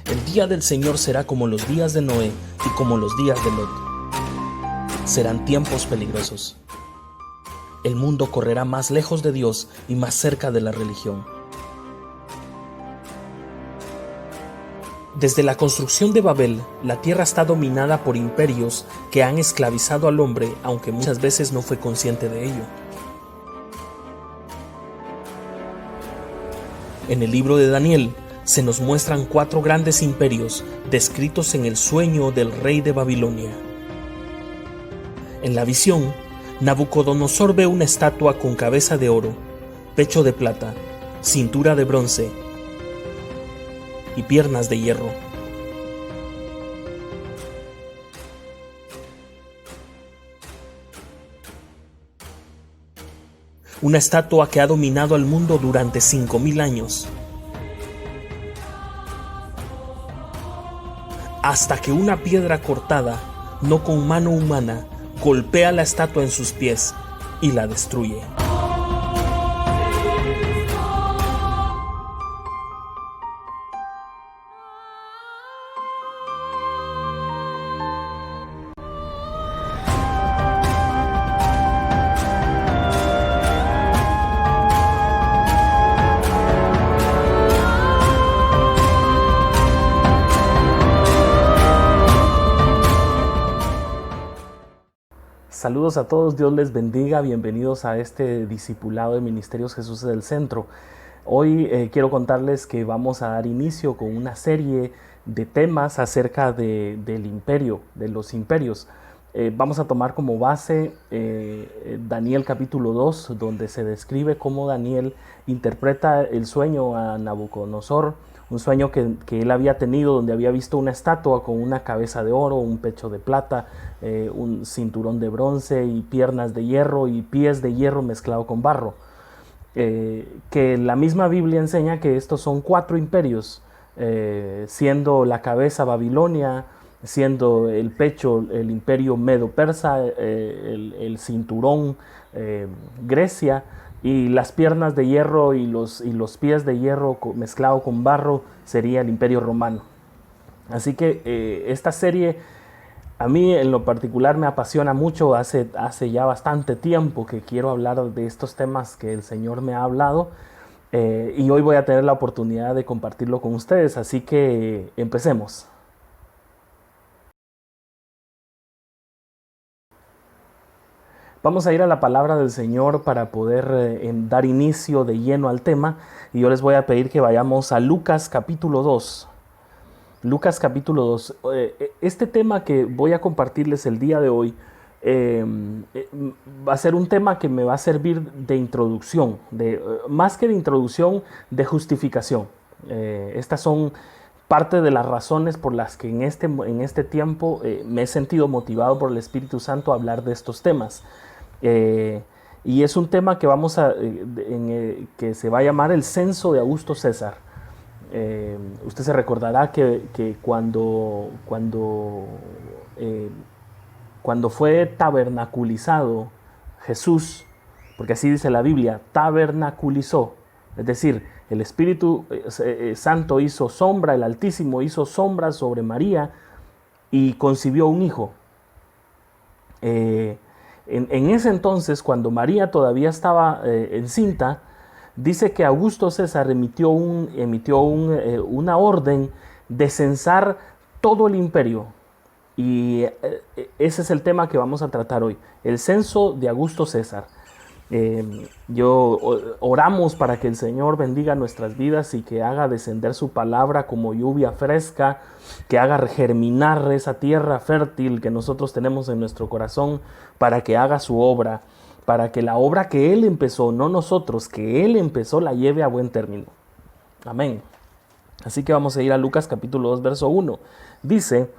El día del Señor será como los días de Noé y como los días de Lot. Serán tiempos peligrosos. El mundo correrá más lejos de Dios y más cerca de la religión. Desde la construcción de Babel, la tierra está dominada por imperios que han esclavizado al hombre, aunque muchas veces no fue consciente de ello. En el libro de Daniel se nos muestran 4 grandes imperios descritos en el sueño del rey de Babilonia. En la visión, Nabucodonosor ve una estatua con cabeza de oro, pecho de plata, cintura de bronce y piernas de hierro. Una estatua que ha dominado al mundo durante 5000 años. Hasta que una piedra cortada, no con mano humana, golpea la estatua en sus pies y la destruye. Saludos a todos, Dios les bendiga, bienvenidos a este discipulado de Ministerios Jesús del Centro. Hoy quiero contarles que vamos a dar inicio con una serie de temas acerca del imperio, de los imperios. Vamos a tomar como base Daniel capítulo 2, donde se describe cómo Daniel interpreta el sueño a Nabucodonosor, un sueño que él había tenido, donde había visto una estatua con una cabeza de oro, un pecho de plata, un cinturón de bronce y piernas de hierro y pies de hierro mezclado con barro. Que la misma Biblia enseña que estos son 4 imperios, siendo la cabeza Babilonia, siendo el pecho el imperio medo-persa, el cinturón Grecia, y las piernas de hierro y los pies de hierro mezclado con barro sería el imperio romano. Así que esta serie a mí en lo particular me apasiona mucho. Hace ya bastante tiempo que quiero hablar de estos temas que el Señor me ha hablado, y hoy voy a tener la oportunidad de compartirlo con ustedes, así que empecemos. Vamos a ir a la palabra del Señor para poder dar inicio de lleno al tema, y yo les voy a pedir que vayamos a Lucas capítulo 2. Lucas capítulo 2. Este tema que voy a compartirles el día de hoy va a ser un tema que me va a servir de introducción, más que de introducción, de justificación. Estas son parte de las razones por las que en este tiempo me he sentido motivado por el Espíritu Santo a hablar de estos temas. Y es un tema que que se va a llamar el censo de Augusto César. Usted se recordará que cuando fue tabernaculizado Jesús, porque así dice la Biblia, tabernaculizó, es decir, el Espíritu Santo hizo sombra, el Altísimo hizo sombra sobre María y concibió un hijo. En ese entonces, cuando María todavía estaba encinta, dice que Augusto César emitió una orden de censar todo el imperio. Y ese es el tema que vamos a tratar hoy, el censo de Augusto César. Oramos para que el Señor bendiga nuestras vidas y que haga descender su palabra como lluvia fresca, que haga germinar esa tierra fértil que nosotros tenemos en nuestro corazón, para que haga su obra, para que la obra que Él empezó, no nosotros, que Él empezó, la lleve a buen término. Amén. Así que vamos a ir a Lucas capítulo 2, verso 1. Dice,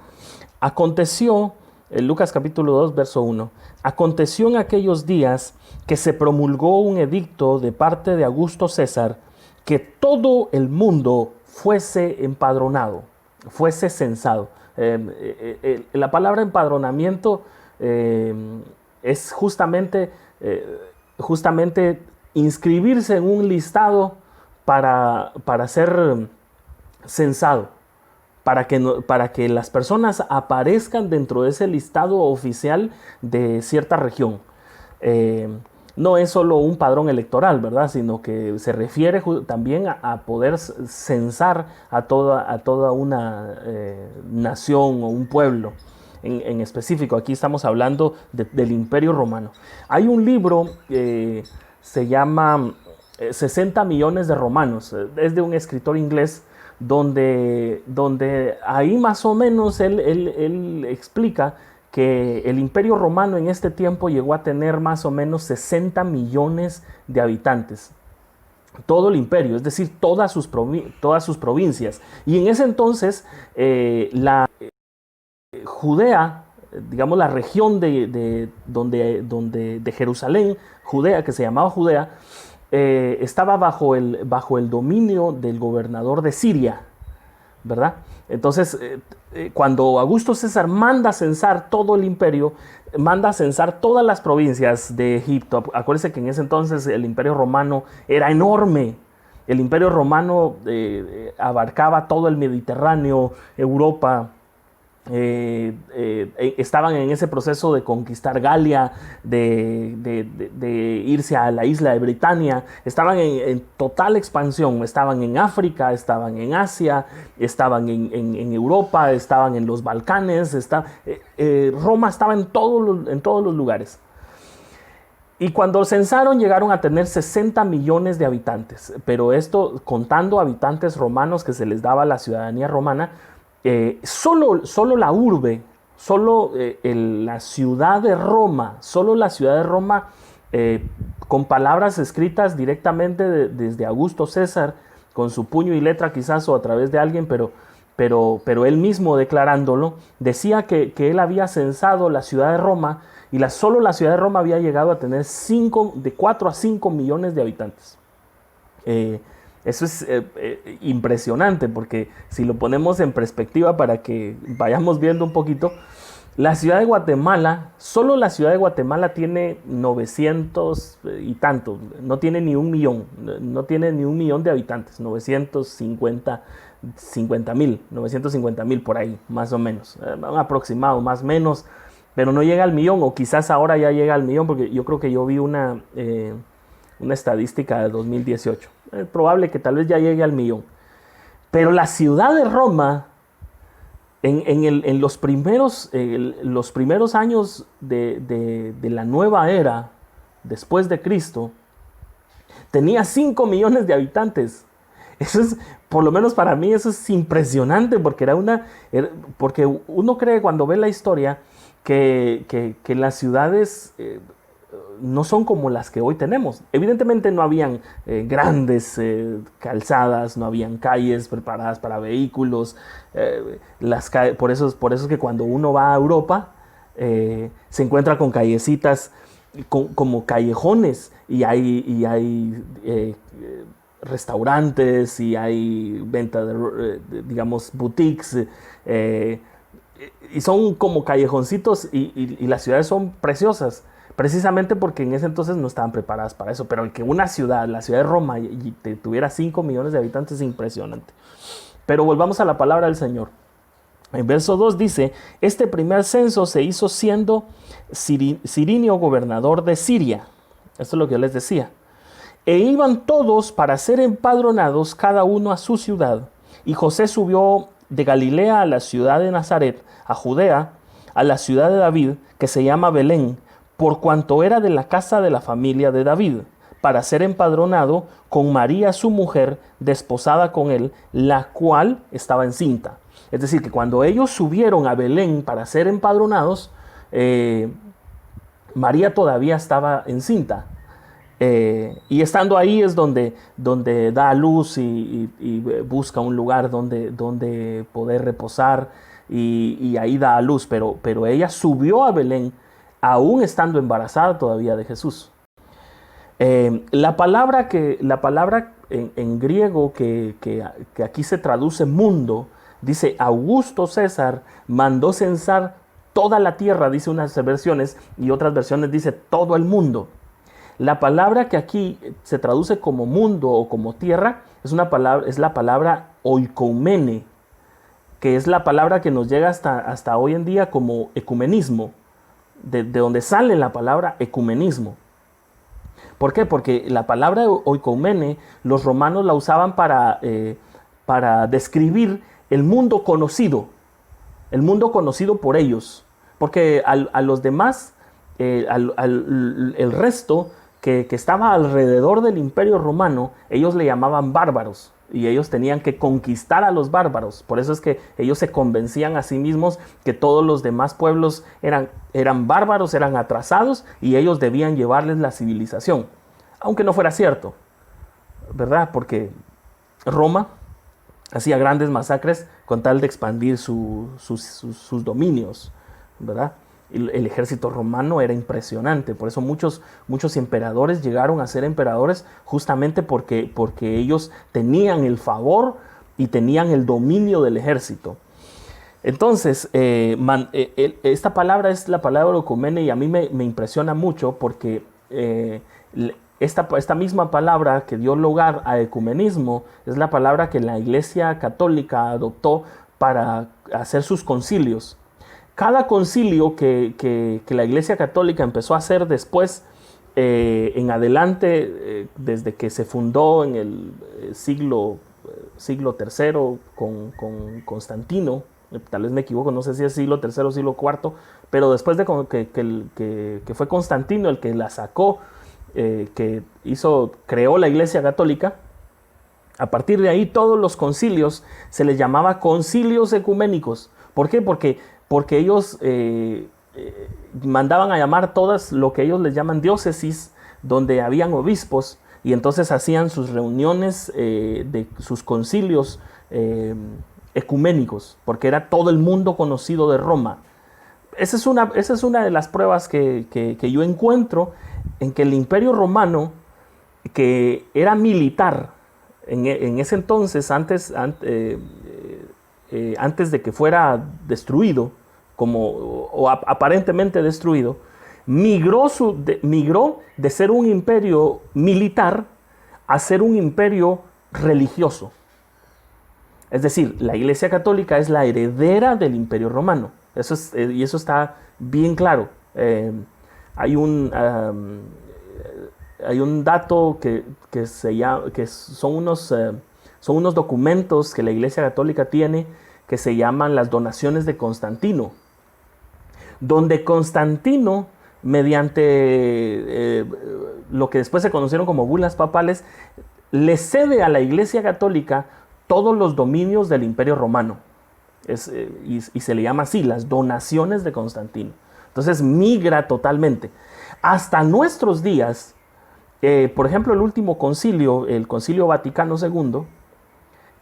aconteció, en Lucas capítulo 2, verso 1, aconteció en aquellos días que se promulgó un edicto de parte de Augusto César, que todo el mundo fuese empadronado, fuese censado. La palabra empadronamiento es justamente inscribirse en un listado para ser censado, para que las personas aparezcan dentro de ese listado oficial de cierta región. No es solo un padrón electoral, ¿verdad? Sino que se refiere también a poder censar a toda una nación o un pueblo en específico. Aquí estamos hablando del Imperio Romano. Hay un libro que se llama 60 millones de romanos. Es de un escritor inglés donde ahí más o menos él explica que el Imperio Romano en este tiempo llegó a tener más o menos 60 millones de habitantes. Todo el imperio, es decir, todas sus provincias. Y en ese entonces la Judea, digamos la región de Jerusalén, Judea, que se llamaba Judea, estaba bajo el dominio del gobernador de Siria, ¿verdad? Entonces, cuando Augusto César manda a censar todo el imperio, manda a censar todas las provincias de Egipto. Acuérdense que en ese entonces el Imperio Romano era enorme. El Imperio Romano abarcaba todo el Mediterráneo, Europa. Estaban en ese proceso de conquistar Galia, de irse a la isla de Britania. Estaban en total expansión. Estaban en África, estaban en Asia, estaban en Europa, estaban en los Balcanes. Roma estaba en todos los lugares. Y cuando censaron llegaron a tener 60 millones de habitantes. Pero esto contando habitantes romanos que se les daba la ciudadanía romana. Solo la urbe, solo la ciudad de Roma, con palabras escritas directamente desde Augusto César, con su puño y letra quizás o a través de alguien, pero él mismo declarándolo, decía que él había censado la ciudad de Roma y solo la ciudad de Roma había llegado a tener de 4 a 5 millones de habitantes. Eso es impresionante porque si lo ponemos en perspectiva para que vayamos viendo un poquito, la ciudad de Guatemala, solo la ciudad de Guatemala tiene 900 y tanto, no tiene ni un millón de habitantes, 950 mil por ahí, más o menos, un aproximado, más o menos, pero no llega al millón, o quizás ahora ya llega al millón, porque yo creo que yo vi una estadística de 2018. Es probable que tal vez ya llegue al millón. Pero la ciudad de Roma, en los primeros años de la nueva era, después de Cristo, tenía 5 millones de habitantes. Eso es, por lo menos para mí, eso es impresionante, porque uno cree cuando ve la historia que las ciudades no son como las que hoy tenemos. Evidentemente no habían grandes calzadas, no habían calles preparadas para vehículos. Por eso es que cuando uno va a Europa se encuentra con callecitas como callejones y hay restaurantes y hay venta digamos, boutiques. Y son como callejoncitos y las ciudades son preciosas. Precisamente porque en ese entonces no estaban preparadas para eso. Pero que una ciudad, la ciudad de Roma, tuviera 5 millones de habitantes es impresionante. Pero volvamos a la palabra del Señor. En verso 2 dice, este primer censo se hizo siendo Cirinio gobernador de Siria. Esto es lo que yo les decía. E iban todos para ser empadronados, cada uno a su ciudad. Y José subió de Galilea a la ciudad de Nazaret, a Judea, a la ciudad de David, que se llama Belén, por cuanto era de la casa de la familia de David, para ser empadronado con María su mujer, desposada con él, la cual estaba encinta. Es decir, que cuando ellos subieron a Belén para ser empadronados, María todavía estaba encinta. Y estando ahí es donde da a luz y busca un lugar donde poder reposar y ahí da a luz. Pero ella subió a Belén aún estando embarazada todavía de Jesús. La palabra en griego que aquí se traduce mundo, dice Augusto César mandó censar toda la tierra, dice unas versiones, y otras versiones dice todo el mundo. La palabra que aquí se traduce como mundo o como tierra es la palabra oikoumene. que es la palabra que nos llega hasta hoy en día como ecumenismo, de donde sale la palabra ecumenismo. ¿Por qué? Porque la palabra oikomene los romanos la usaban para describir el mundo conocido por ellos. Porque a los demás, el resto que estaba alrededor del imperio romano, ellos le llamaban bárbaros. Y ellos tenían que conquistar a los bárbaros. Por eso es que ellos se convencían a sí mismos que todos los demás pueblos eran bárbaros, eran atrasados, y ellos debían llevarles la civilización. Aunque no fuera cierto, ¿verdad? Porque Roma hacía grandes masacres con tal de expandir sus dominios, ¿verdad? El ejército romano era impresionante, por eso muchos emperadores llegaron a ser emperadores justamente porque ellos tenían el favor y tenían el dominio del ejército. Entonces, esta palabra es la palabra oikomene, y a mí me impresiona mucho porque esta misma palabra que dio lugar a ecumenismo es la palabra que la Iglesia Católica adoptó para hacer sus concilios. Cada concilio que la Iglesia Católica empezó a hacer después, en adelante, desde que se fundó en el siglo III con Constantino, tal vez me equivoco, no sé si es siglo III o siglo IV, pero después de que fue Constantino el que la sacó, creó la Iglesia Católica, a partir de ahí todos los concilios se les llamaba concilios ecuménicos. ¿Por qué? Porque ellos mandaban a llamar todas lo que ellos les llaman diócesis, donde habían obispos, y entonces hacían sus reuniones de sus concilios ecuménicos, porque era todo el mundo conocido de Roma. Esa es una de las pruebas que yo encuentro en que el Imperio Romano, que era militar en ese entonces, antes de que fuera destruido, aparentemente destruido, migró de ser un imperio militar a ser un imperio religioso. Es decir, la Iglesia Católica es la heredera del Imperio Romano. Y eso está bien claro. Hay un dato que son unos documentos que la Iglesia Católica tiene, que se llaman las donaciones de Constantino, donde Constantino, mediante lo que después se conocieron como bulas papales, le cede a la Iglesia Católica todos los dominios del Imperio Romano. Y se le llama así, las donaciones de Constantino. Entonces migra totalmente. Hasta nuestros días, por ejemplo, el último concilio, el Concilio Vaticano II,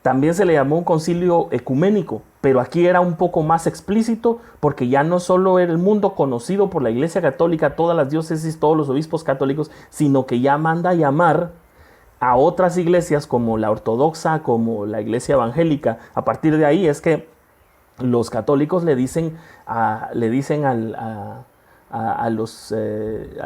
también se le llamó un concilio ecuménico, pero aquí era un poco más explícito, porque ya no solo era el mundo conocido por la Iglesia Católica, todas las diócesis, todos los obispos católicos, sino que ya manda a llamar a otras iglesias como la ortodoxa, como la iglesia evangélica. A partir de ahí es que los católicos le dicen a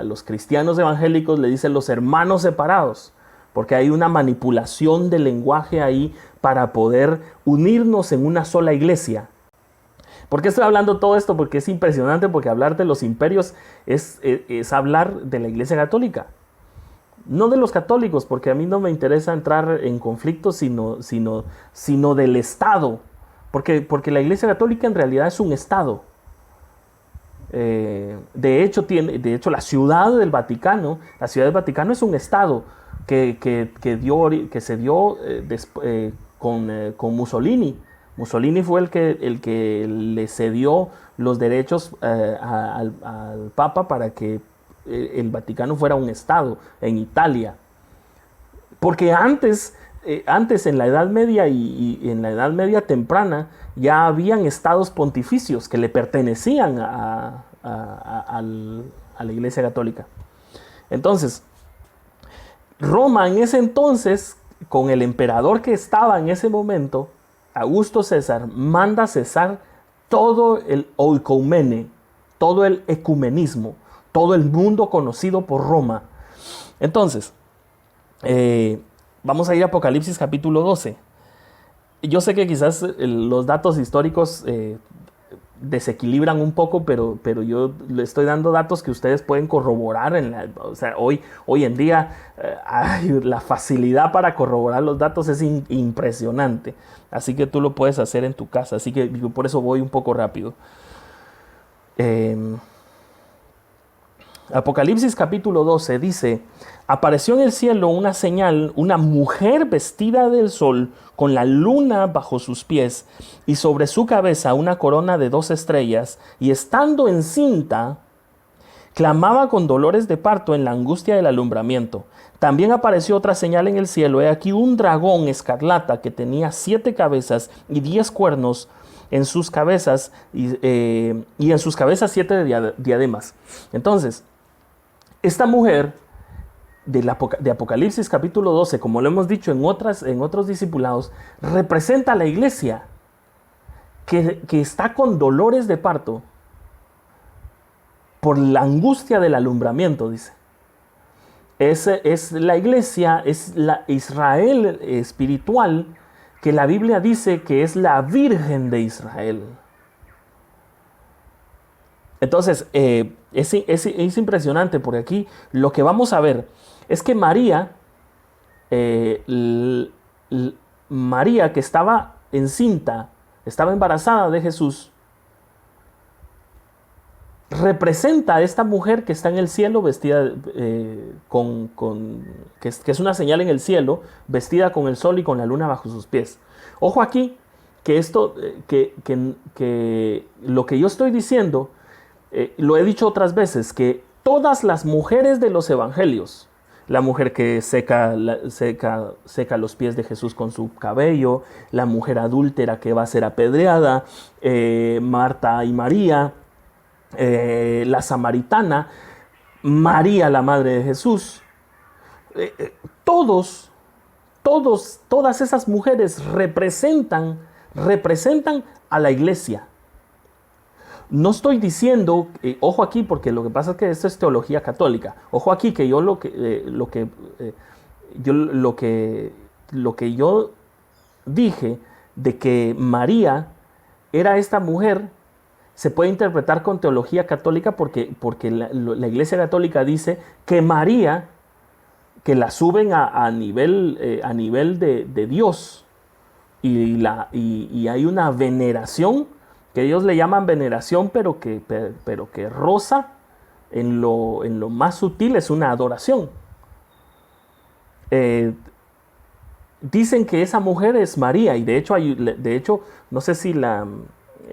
los cristianos evangélicos, le dicen los hermanos separados, porque hay una manipulación del lenguaje ahí para poder unirnos en una sola iglesia. ¿Por qué estoy hablando todo esto? Porque es impresionante, porque hablar de los imperios es hablar de la Iglesia Católica. No de los católicos, porque a mí no me interesa entrar en conflictos, sino del Estado. Porque la Iglesia Católica en realidad es un Estado. De hecho, la ciudad del Vaticano es un Estado que se dio con Mussolini. Mussolini fue el que le cedió los derechos al Papa para que el Vaticano fuera un Estado en Italia. Porque antes en la Edad Media y en la Edad Media temprana ya habían estados pontificios que le pertenecían a la Iglesia Católica. Entonces, Roma en ese entonces, con el emperador que estaba en ese momento, Augusto César, manda a cesar todo el oikomene, todo el ecumenismo, todo el mundo conocido por Roma. Entonces, vamos a ir a Apocalipsis capítulo 12. yo sé que quizás los datos históricos desequilibran un poco, pero yo le estoy dando datos que ustedes pueden corroborar. O sea, hoy en día la facilidad para corroborar los datos es impresionante. Así que tú lo puedes hacer en tu casa. Así que por eso voy un poco rápido. Apocalipsis capítulo 12 dice: apareció en el cielo una señal, una mujer vestida del sol, con la luna bajo sus pies, y sobre su cabeza una corona de 2 estrellas, y estando encinta, clamaba con dolores de parto en la angustia del alumbramiento. También apareció otra señal en el cielo, he aquí un dragón escarlata que tenía 7 cabezas y 10 cuernos en sus cabezas, y en sus cabezas 7 diademas. Entonces, esta mujer de Apocalipsis capítulo 12, como lo hemos dicho en otros discipulados, representa a la iglesia que está con dolores de parto por la angustia del alumbramiento, dice. Es la iglesia, es la Israel espiritual, que la Biblia dice que es la Virgen de Israel. Entonces, es impresionante, porque aquí lo que vamos a ver es que María, María que estaba encinta, estaba embarazada de Jesús, representa a esta mujer que está en el cielo vestida que es una señal en el cielo, vestida con el sol y con la luna bajo sus pies. Ojo aquí, que esto, que lo que yo estoy diciendo, lo he dicho otras veces, que todas las mujeres de los evangelios, la mujer que seca los pies de Jesús con su cabello, la mujer adúltera que va a ser apedreada, Marta y María, la samaritana, María la madre de Jesús, todas esas mujeres representan a la iglesia. No estoy diciendo, ojo aquí, porque lo que pasa es que esto es teología católica. Ojo aquí, que yo lo que yo dije de que María era esta mujer, se puede interpretar con teología católica, porque la Iglesia Católica dice que María, que la suben a nivel de Dios, y hay una veneración, que ellos le llaman veneración, pero que roza en lo más sutil, es una adoración. Dicen que esa mujer es María, y de hecho no sé si la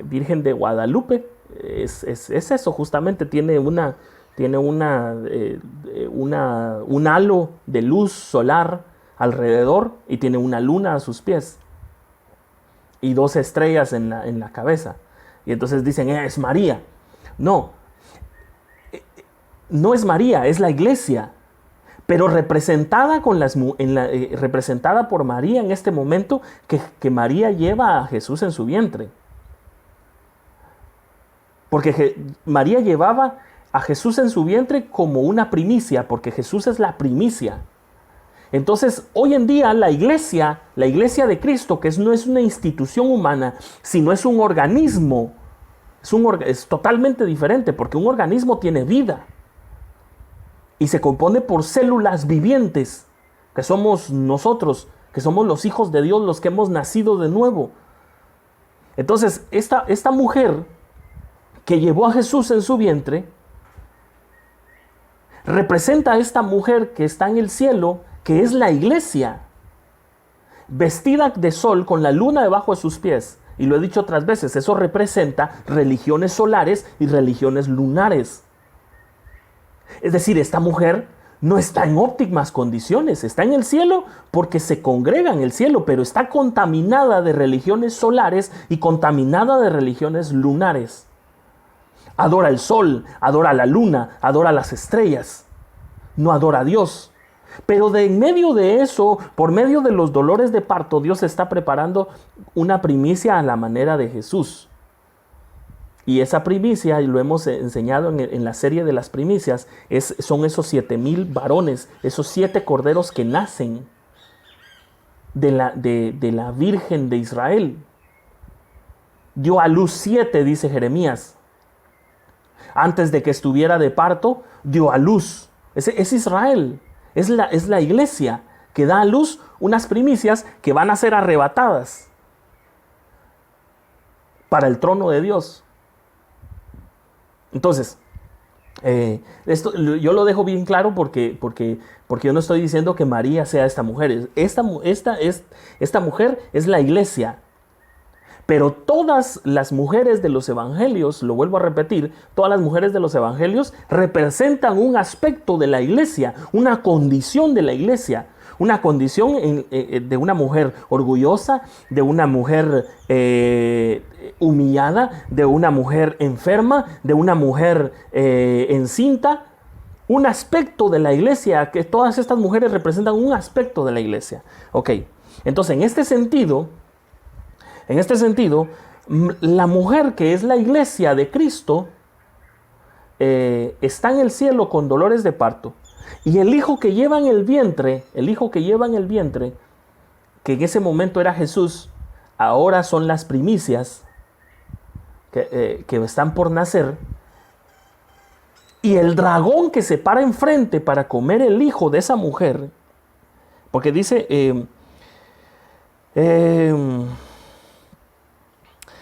Virgen de Guadalupe es eso, justamente tiene un halo de luz solar alrededor, y tiene una luna a sus pies y 2 estrellas en la cabeza. Y entonces dicen, es María. No, no es María, es la iglesia, pero representada representada por María en este momento, que María lleva a Jesús en su vientre. Porque María llevaba a Jesús en su vientre como una primicia, porque Jesús es la primicia. Entonces, hoy en día la iglesia de Cristo, que no es una institución humana, sino es un organismo, es totalmente diferente, porque un organismo tiene vida y se compone por células vivientes, que somos nosotros, que somos los hijos de Dios, los que hemos nacido de nuevo. Entonces, esta mujer que llevó a Jesús en su vientre representa a esta mujer que está en el cielo, que es la iglesia, vestida de sol con la luna debajo de sus pies. Y lo he dicho otras veces, eso representa religiones solares y religiones lunares. Es decir, esta mujer no está en óptimas condiciones, está en el cielo porque se congrega en el cielo, pero está contaminada de religiones solares y contaminada de religiones lunares. Adora el sol, adora la luna, adora las estrellas, no adora a Dios. Pero de en medio de eso, por medio de los dolores de parto, Dios está preparando una primicia a la manera de Jesús. Y esa primicia, y lo hemos enseñado en la serie de las primicias, son esos 7,000 varones, esos 7 corderos que nacen. de la Virgen de Israel. Dio a luz 7, dice Jeremías. Antes de que estuviera de parto, dio a luz. Es Israel, es la iglesia que da a luz unas primicias que van a ser arrebatadas para el trono de Dios. Entonces, esto yo lo dejo bien claro porque yo no estoy diciendo que María sea esta mujer. Esta mujer es la iglesia. Pero todas las mujeres de los evangelios, lo vuelvo a repetir, todas las mujeres de los evangelios representan un aspecto de la iglesia, una condición de la iglesia, una condición de una mujer orgullosa, de una mujer humillada, de una mujer enferma, de una mujer encinta. Un aspecto de la iglesia, que todas estas mujeres representan un aspecto de la iglesia. Ok, entonces en este sentido, la mujer que es la iglesia de Cristo está en el cielo con dolores de parto. Y el hijo que lleva en el vientre, que en ese momento era Jesús, ahora son las primicias que están por nacer. Y el dragón que se para enfrente para comer el hijo de esa mujer, porque dice...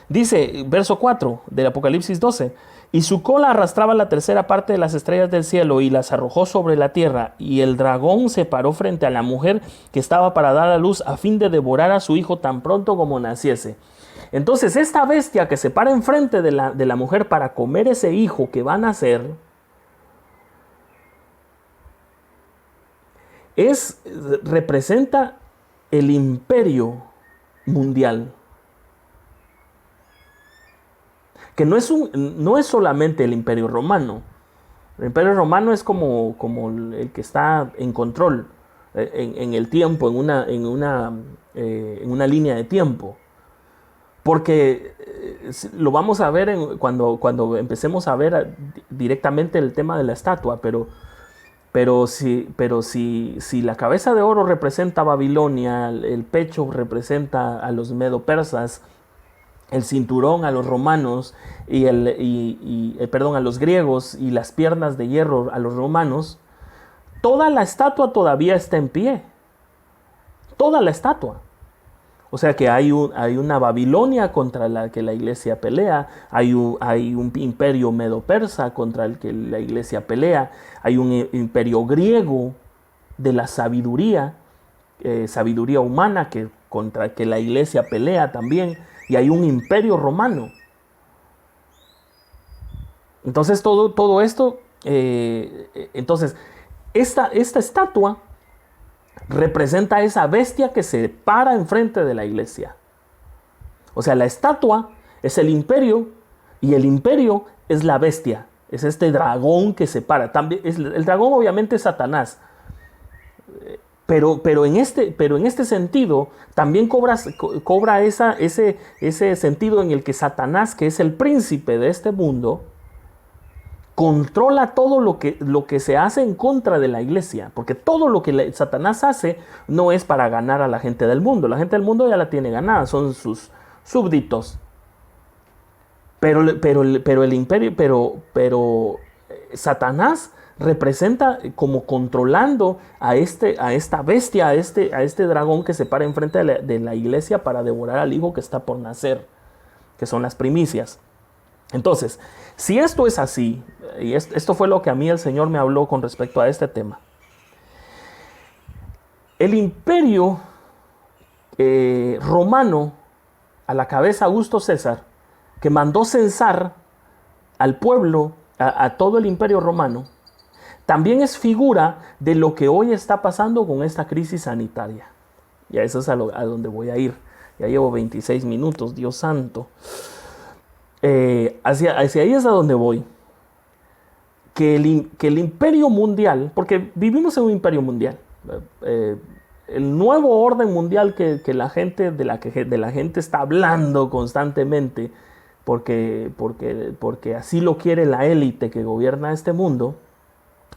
Dice, verso 4 del Apocalipsis 12, y su cola arrastraba la tercera parte de las estrellas del cielo y las arrojó sobre la tierra, y el dragón se paró frente a la mujer que estaba para dar a luz a fin de devorar a su hijo tan pronto como naciese. Entonces esta bestia que se para enfrente de la mujer para comer ese hijo que va a nacer, representa el imperio mundial. Que no es solamente el imperio romano. El imperio romano es como el que está en control en el tiempo, en una línea de tiempo. Porque lo vamos a ver cuando empecemos a ver directamente el tema de la estatua, pero si la cabeza de oro representa a Babilonia, el pecho representa a los medo-persas, el cinturón a los romanos a los griegos, y las piernas de hierro a los romanos, toda la estatua todavía está en pie. Toda la estatua. O sea que hay una Babilonia contra la que la iglesia pelea, hay un imperio medo-persa contra el que la iglesia pelea, hay un imperio griego de la sabiduría humana contra el que la iglesia pelea también, y hay un imperio romano. Entonces todo esto, entonces esta estatua representa a esa bestia que se para enfrente de la iglesia. O sea, la estatua es el imperio y el imperio es la bestia. Es este dragón que se para. También el dragón obviamente es Satanás. Pero en este sentido también cobra ese sentido en el que Satanás, que es el príncipe de este mundo, controla todo lo que se hace en contra de la iglesia. Porque todo lo que Satanás hace no es para ganar a la gente del mundo. La gente del mundo ya la tiene ganada, son sus súbditos. Pero el imperio, Satanás representa como controlando a esta bestia, a este dragón que se para enfrente de la iglesia para devorar al hijo que está por nacer, que son las primicias. Entonces, si esto es así, y esto fue lo que a mí el Señor me habló con respecto a este tema, el imperio romano, a la cabeza Augusto César, que mandó censar al pueblo, a todo el imperio romano, también es figura de lo que hoy está pasando con esta crisis sanitaria. Y a eso es a donde voy a ir. Ya llevo 26 minutos, Dios santo. Hacia ahí es a donde voy. Que el imperio mundial, porque vivimos en un imperio mundial. El nuevo orden mundial de la gente está hablando constantemente, porque así lo quiere la élite que gobierna este mundo.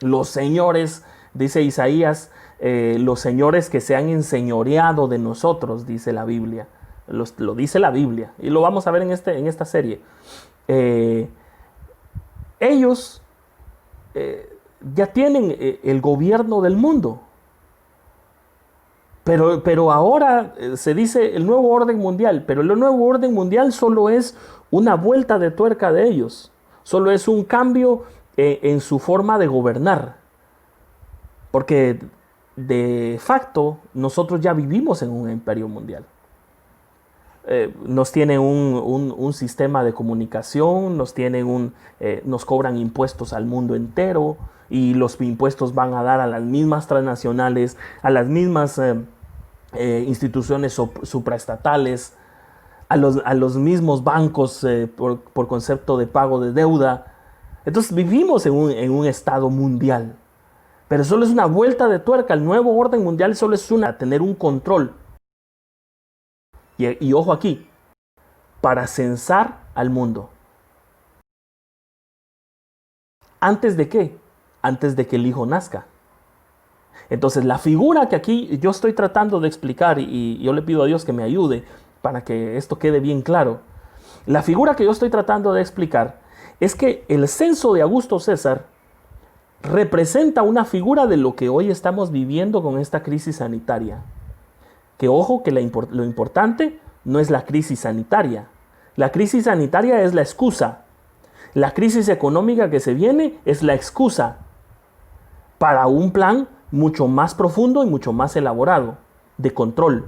Los señores, dice Isaías, los señores que se han enseñoreado de nosotros, dice la Biblia. Lo dice la Biblia y lo vamos a ver en esta serie. Ellos ya tienen el gobierno del mundo. Pero ahora se dice el nuevo orden mundial, pero el nuevo orden mundial solo es una vuelta de tuerca de ellos, solo es un cambio en su forma de gobernar, porque de facto nosotros ya vivimos en un imperio mundial. Nos tienen un sistema de comunicación, nos cobran impuestos al mundo entero y los impuestos van a dar a las mismas transnacionales, a las mismas instituciones supraestatales, a los mismos bancos por concepto de pago de deuda. Entonces vivimos en un estado mundial, pero solo es una vuelta de tuerca. El nuevo orden mundial solo es tener un control. Y ojo aquí, para censar al mundo. ¿Antes de qué? Antes de que el hijo nazca. Entonces la figura que aquí yo estoy tratando de explicar, y yo le pido a Dios que me ayude para que esto quede bien claro. La figura que yo estoy tratando de explicar es que el censo de Augusto César representa una figura de lo que hoy estamos viviendo con esta crisis sanitaria. Que ojo, que lo importante no es la crisis sanitaria. La crisis sanitaria es la excusa. La crisis económica que se viene es la excusa para un plan mucho más profundo y mucho más elaborado de control.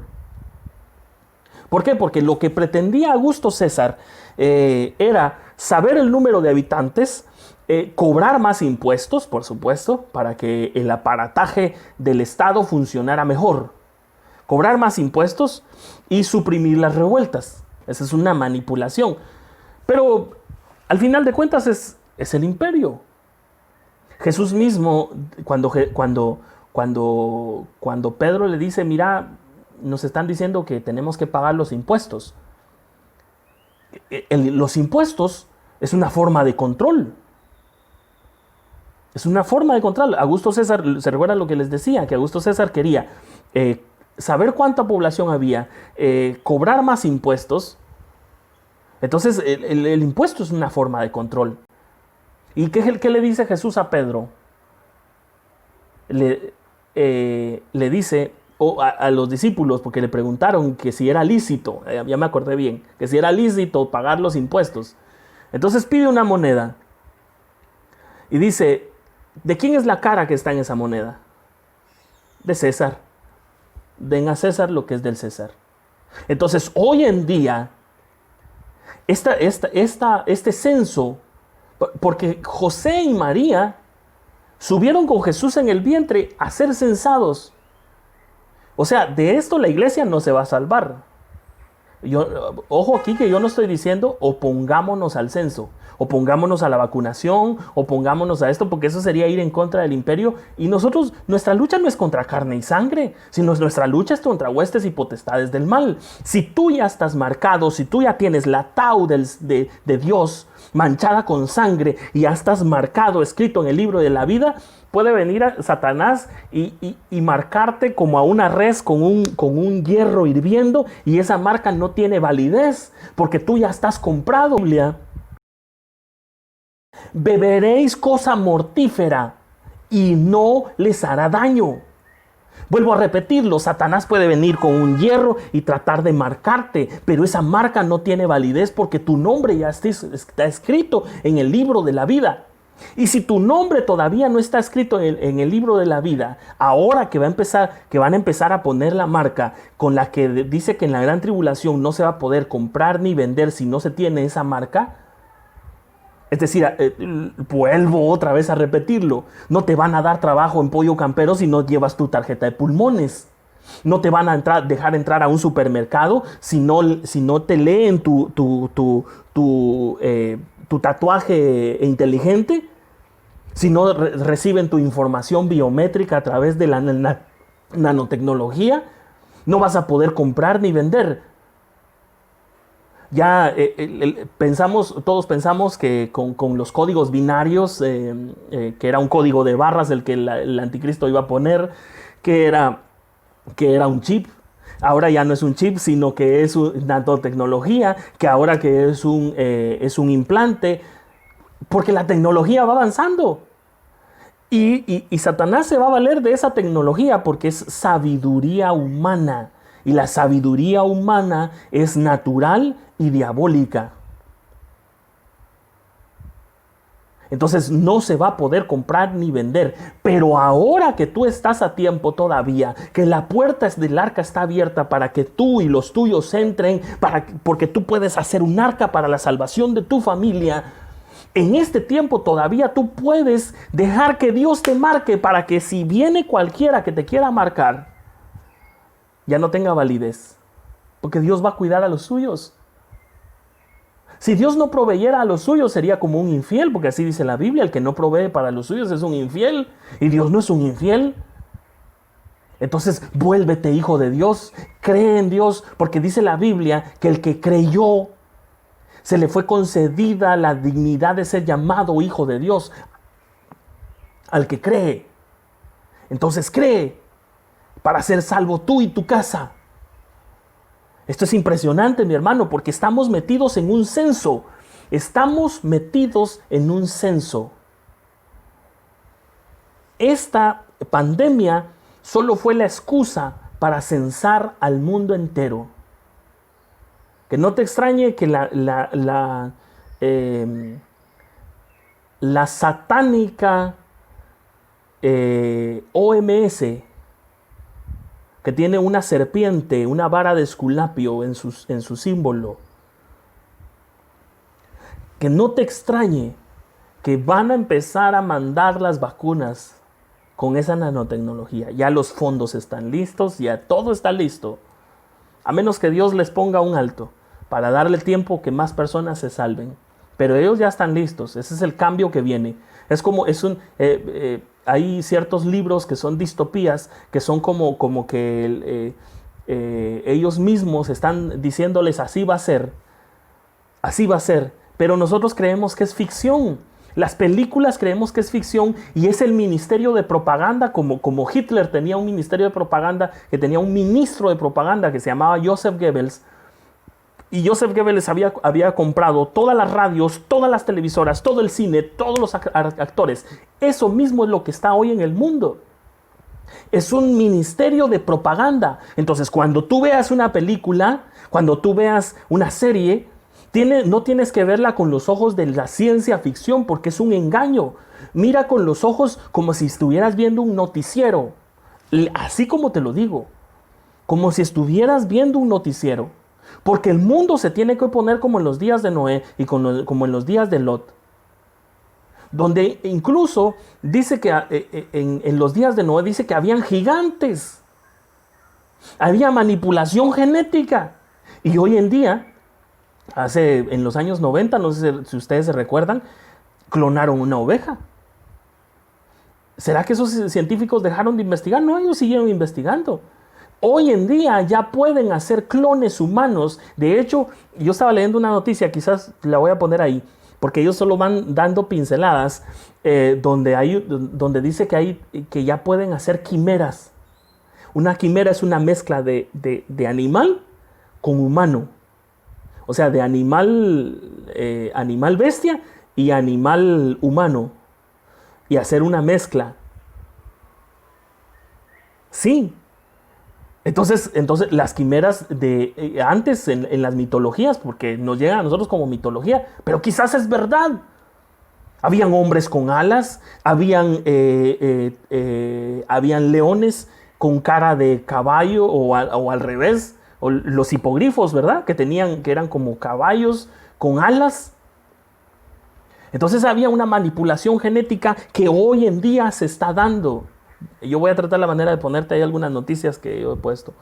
¿Por qué? Porque lo que pretendía Augusto César era saber el número de habitantes, cobrar más impuestos, por supuesto, para que el aparataje del Estado funcionara mejor. Cobrar más impuestos y suprimir las revueltas. Esa es una manipulación. Pero al final de cuentas es el imperio. Jesús mismo, cuando Pedro le dice, mira, nos están diciendo que tenemos que pagar los impuestos. Los impuestos es una forma de control. Es una forma de control. Augusto César, ¿se recuerdan lo que les decía? Que Augusto César quería saber cuánta población había, cobrar más impuestos. Entonces el impuesto es una forma de control. ¿Y qué le dice Jesús a Pedro? Le dice a los discípulos, porque le preguntaron que si era lícito, ya me acordé bien, que si era lícito pagar los impuestos. Entonces pide una moneda y dice, ¿de quién es la cara que está en esa moneda? De César. Den a César lo que es del César. Entonces hoy en día este censo, porque José y María subieron con Jesús en el vientre a ser censados. O sea, de esto la iglesia no se va a salvar. Ojo aquí que yo no estoy diciendo opongámonos al censo, opongámonos a la vacunación, opongámonos a esto, porque eso sería ir en contra del imperio. Y nuestra lucha no es contra carne y sangre, sino nuestra lucha es contra huestes y potestades del mal. Si tú ya estás marcado, si tú ya tienes la tau de Dios manchada con sangre y ya estás marcado, escrito en el libro de la vida, puede venir a Satanás y marcarte como a una res con un hierro hirviendo, y esa marca no tiene validez porque tú ya estás comprado. Beberéis cosa mortífera y no les hará daño. Vuelvo a repetirlo, Satanás puede venir con un hierro y tratar de marcarte, pero esa marca no tiene validez porque tu nombre ya está escrito en el libro de la vida. Y si tu nombre todavía no está escrito en el libro de la vida, ahora que van a empezar a poner la marca con la que dice que en la gran tribulación no se va a poder comprar ni vender si no se tiene esa marca, es decir, vuelvo otra vez a repetirlo, no te van a dar trabajo en Pollo Campero si no llevas tu tarjeta de pulmones. No te van a dejar entrar a un supermercado si no te leen tu tatuaje inteligente, si no reciben tu información biométrica a través de la nanotecnología. No vas a poder comprar ni vender. todos pensamos que con los códigos binarios, que era un código de barras el que el anticristo iba a poner, que era un chip. Ahora ya no es un chip, sino que es una nanotecnología, que ahora que es un implante, porque la tecnología va avanzando. Y Satanás se va a valer de esa tecnología porque es sabiduría humana. Y la sabiduría humana es natural y diabólica. Entonces no se va a poder comprar ni vender. Pero ahora que tú estás a tiempo todavía, que la puerta del arca está abierta para que tú y los tuyos entren, porque tú puedes hacer un arca para la salvación de tu familia. En este tiempo todavía tú puedes dejar que Dios te marque para que si viene cualquiera que te quiera marcar, ya no tenga validez. Porque Dios va a cuidar a los suyos. Si Dios no proveyera a los suyos, sería como un infiel, porque así dice la Biblia, el que no provee para los suyos es un infiel, y Dios no es un infiel. Entonces, vuélvete hijo de Dios, cree en Dios, porque dice la Biblia que el que creyó, se le fue concedida la dignidad de ser llamado hijo de Dios al que cree. Entonces cree para ser salvo tú y tu casa. Esto es impresionante, mi hermano, porque estamos metidos en un censo. Estamos metidos en un censo. Esta pandemia solo fue la excusa para censar al mundo entero. Que no te extrañe que la satánica OMS, que tiene una serpiente, una vara de Esculapio en su símbolo, que no te extrañe que van a empezar a mandar las vacunas con esa nanotecnología. Ya los fondos están listos, ya todo está listo. A menos que Dios les ponga un alto para darle tiempo que más personas se salven. Pero ellos ya están listos. Ese es el cambio que viene. Hay ciertos libros que son distopías, que son como que ellos mismos están diciéndoles así va a ser. Así va a ser. Pero nosotros creemos que es ficción. Las películas creemos que es ficción y es el ministerio de propaganda, como Hitler tenía un ministerio de propaganda, que tenía un ministro de propaganda que se llamaba Joseph Goebbels. Y Joseph Goebbels había comprado todas las radios, todas las televisoras, todo el cine, todos los actores. Eso mismo es lo que está hoy en el mundo. Es un ministerio de propaganda. Entonces, cuando tú veas una película, cuando tú veas una serie, no tienes que verla con los ojos de la ciencia ficción porque es un engaño. Mira con los ojos como si estuvieras viendo un noticiero. Así como te lo digo. Como si estuvieras viendo un noticiero. Porque el mundo se tiene que poner como en los días de Noé y como en los días de Lot. Donde incluso dice que en los días de Noé dice que habían gigantes. Había manipulación genética. Y hoy en día, en los años 90, no sé si ustedes se recuerdan, clonaron una oveja. ¿Será que esos científicos dejaron de investigar? No, ellos siguieron investigando. Hoy en día ya pueden hacer clones humanos. De hecho, yo estaba leyendo una noticia, quizás la voy a poner ahí, porque ellos solo van dando pinceladas, donde dice que ya pueden hacer quimeras. Una quimera es una mezcla de animal con humano. O sea, de animal bestia y animal humano. Y hacer una mezcla. Sí. Entonces las quimeras de antes en las mitologías, porque nos llegan a nosotros como mitología, pero quizás es verdad. Habían hombres con alas, habían leones con cara de caballo o al revés, o los hipogrifos, ¿verdad? Que eran como caballos con alas. Entonces había una manipulación genética que hoy en día se está dando. Yo voy a tratar la manera de ponerte ahí algunas noticias que yo he puesto.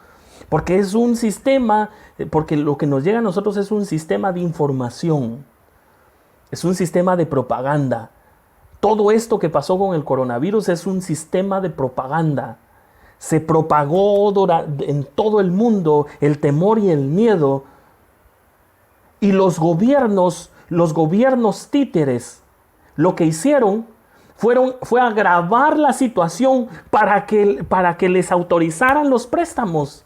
Porque es un sistema, porque lo que nos llega a nosotros es un sistema de información. Es un sistema de propaganda. Todo esto que pasó con el coronavirus es un sistema de propaganda. Se propagó en todo el mundo el temor y el miedo. Y los gobiernos títeres, lo que hicieron fue agravar la situación para que les autorizaran los préstamos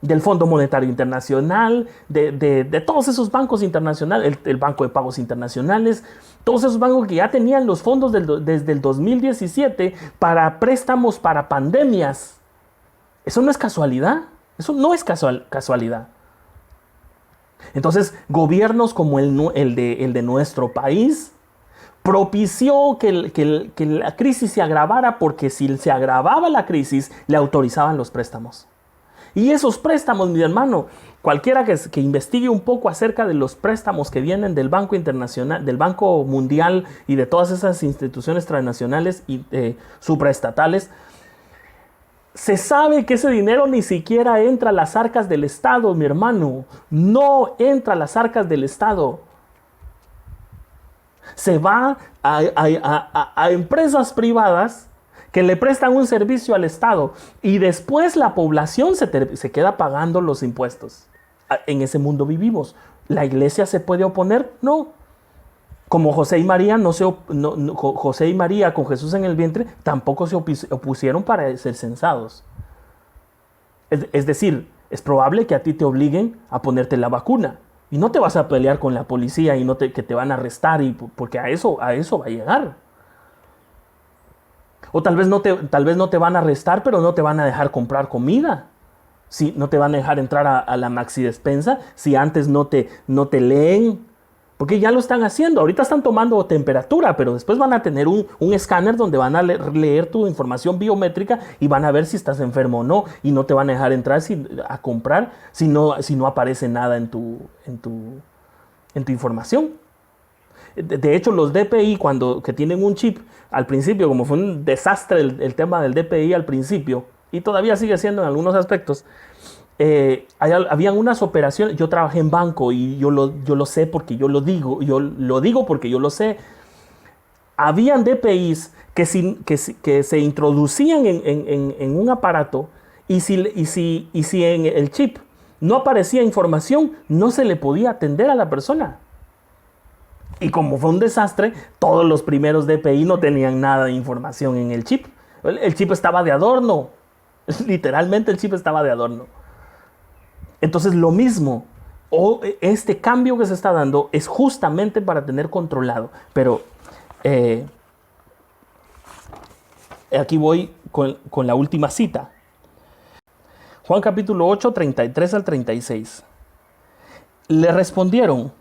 del Fondo Monetario Internacional, de todos esos bancos internacionales, el Banco de Pagos Internacionales, todos esos bancos que ya tenían los fondos desde el 2017 para préstamos para pandemias. Eso no es casualidad, eso no es casualidad. Entonces, gobiernos como el de nuestro país propició que la crisis se agravara, porque si se agravaba la crisis, le autorizaban los préstamos. Y esos préstamos, mi hermano, cualquiera que investigue un poco acerca de los préstamos que vienen del Banco Internacional, del Banco Mundial y de todas esas instituciones transnacionales y supraestatales, se sabe que ese dinero ni siquiera entra a las arcas del Estado, mi hermano. No entra a las arcas del Estado. Se va a empresas privadas que le prestan un servicio al Estado, y después la población se queda pagando los impuestos. En ese mundo vivimos. ¿La iglesia se puede oponer? No. Como José y María, José y María con Jesús en el vientre tampoco se opusieron para ser censados. Es decir, es probable que a ti te obliguen a ponerte la vacuna. Y no te vas a pelear con la policía y que te van a arrestar, porque a eso va a llegar. O tal vez no te van a arrestar, pero no te van a dejar comprar comida. Si no te van a dejar entrar a la maxi despensa si antes no te leen. Porque ya lo están haciendo. Ahorita están tomando temperatura, pero después van a tener un escáner donde van a leer tu información biométrica y van a ver si estás enfermo o no. Y no te van a dejar entrar a comprar si no aparece nada en tu información. De hecho, los DPI, que tienen un chip al principio, como fue un desastre el tema del DPI al principio, y todavía sigue siendo en algunos aspectos, habían unas operaciones. Yo trabajé en banco y yo lo sé porque yo lo digo porque yo lo sé. Habían DPIs que se introducían en un aparato, y si en el chip no aparecía información, no se le podía atender a la persona. Y como fue un desastre, todos los primeros DPI no tenían nada de información en el chip. El chip estaba de adorno. Literalmente el chip estaba de adorno. Entonces lo mismo, este cambio que se está dando es justamente para tener controlado. Pero aquí voy con la última cita. Juan capítulo 8, 33 al 36. Le respondieron: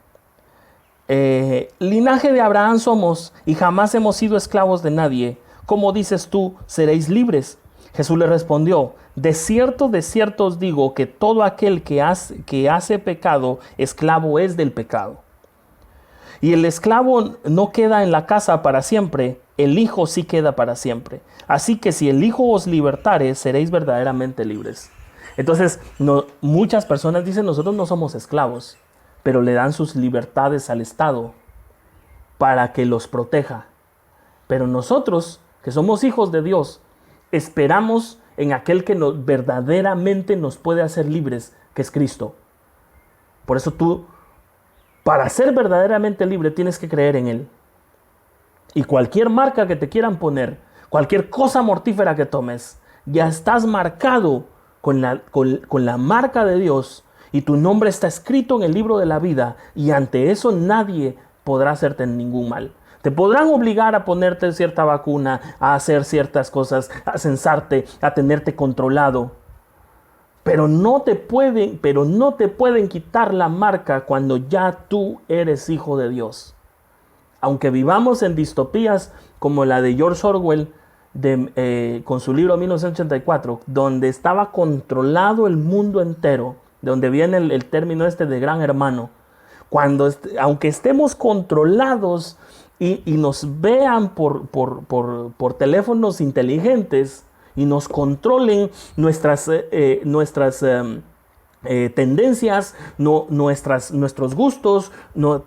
linaje de Abraham somos y jamás hemos sido esclavos de nadie. ¿Cómo dices tú, seréis libres? Jesús le respondió: de cierto os digo que todo aquel que hace pecado, esclavo es del pecado. Y el esclavo no queda en la casa para siempre, el Hijo sí queda para siempre. Así que si el Hijo os libertare, seréis verdaderamente libres. Entonces, muchas personas dicen: nosotros no somos esclavos, pero le dan sus libertades al Estado para que los proteja. Pero nosotros, que somos hijos de Dios, esperamos en aquel que verdaderamente nos puede hacer libres, que es Cristo. Por eso tú, para ser verdaderamente libre, tienes que creer en Él. Y cualquier marca que te quieran poner, cualquier cosa mortífera que tomes, ya estás marcado con la marca de Dios, y tu nombre está escrito en el libro de la vida, y ante eso nadie podrá hacerte ningún mal. Te podrán obligar a ponerte cierta vacuna, a hacer ciertas cosas, a censarte, a tenerte controlado. Pero no te pueden quitar la marca cuando ya tú eres hijo de Dios. Aunque vivamos en distopías como la de George Orwell, con su libro 1984, donde estaba controlado el mundo entero, de donde viene el término de gran hermano. Aunque estemos controlados y nos vean por teléfonos inteligentes y nos controlen nuestras tendencias, nuestros gustos,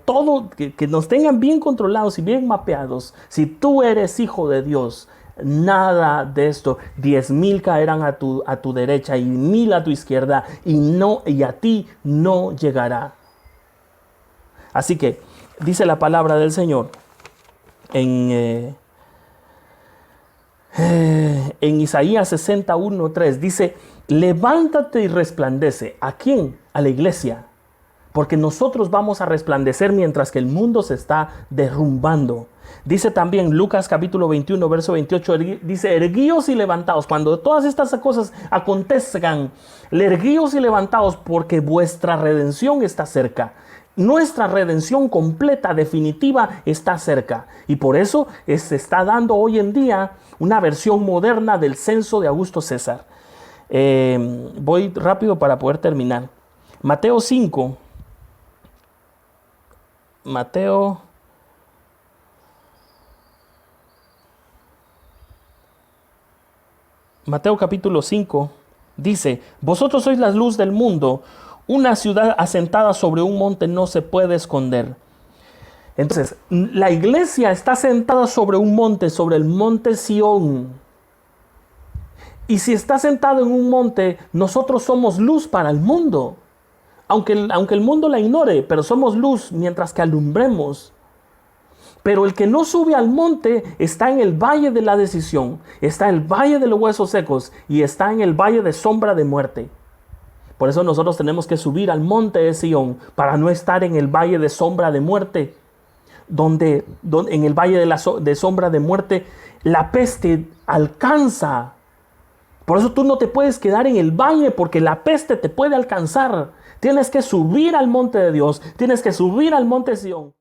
todo, que nos tengan bien controlados y bien mapeados, si tú eres hijo de Dios, nada de esto. 10,000 caerán a tu derecha y 1,000 a tu izquierda, y a ti no llegará. Así que dice la palabra del Señor en Isaías 61:3, dice: levántate y resplandece. ¿A quién? A la iglesia. Porque nosotros vamos a resplandecer mientras que el mundo se está derrumbando. Dice también Lucas capítulo 21, verso 28, dice: erguíos y levantaos. Cuando todas estas cosas acontezcan, erguíos y levantaos, porque vuestra redención está cerca. Nuestra redención completa, definitiva, está cerca. Y por eso se está dando hoy en día una versión moderna del censo de Augusto César. Voy rápido para poder terminar. Mateo 5. Mateo capítulo 5 dice: vosotros sois la luz del mundo. Una ciudad asentada sobre un monte no se puede esconder. Entonces, la iglesia está sentada sobre un monte, sobre el monte Sión. Y si está sentado en un monte, nosotros somos luz para el mundo. Aunque el mundo la ignore, pero somos luz mientras que alumbremos. Pero el que no sube al monte está en el valle de la decisión, está en el valle de los huesos secos y está en el valle de sombra de muerte. Por eso nosotros tenemos que subir al monte de Sión para no estar en el valle de sombra de muerte, donde en el valle de sombra de muerte la peste alcanza. Por eso tú no te puedes quedar en el valle, porque la peste te puede alcanzar. Tienes que subir al monte de Dios, tienes que subir al monte de Sión.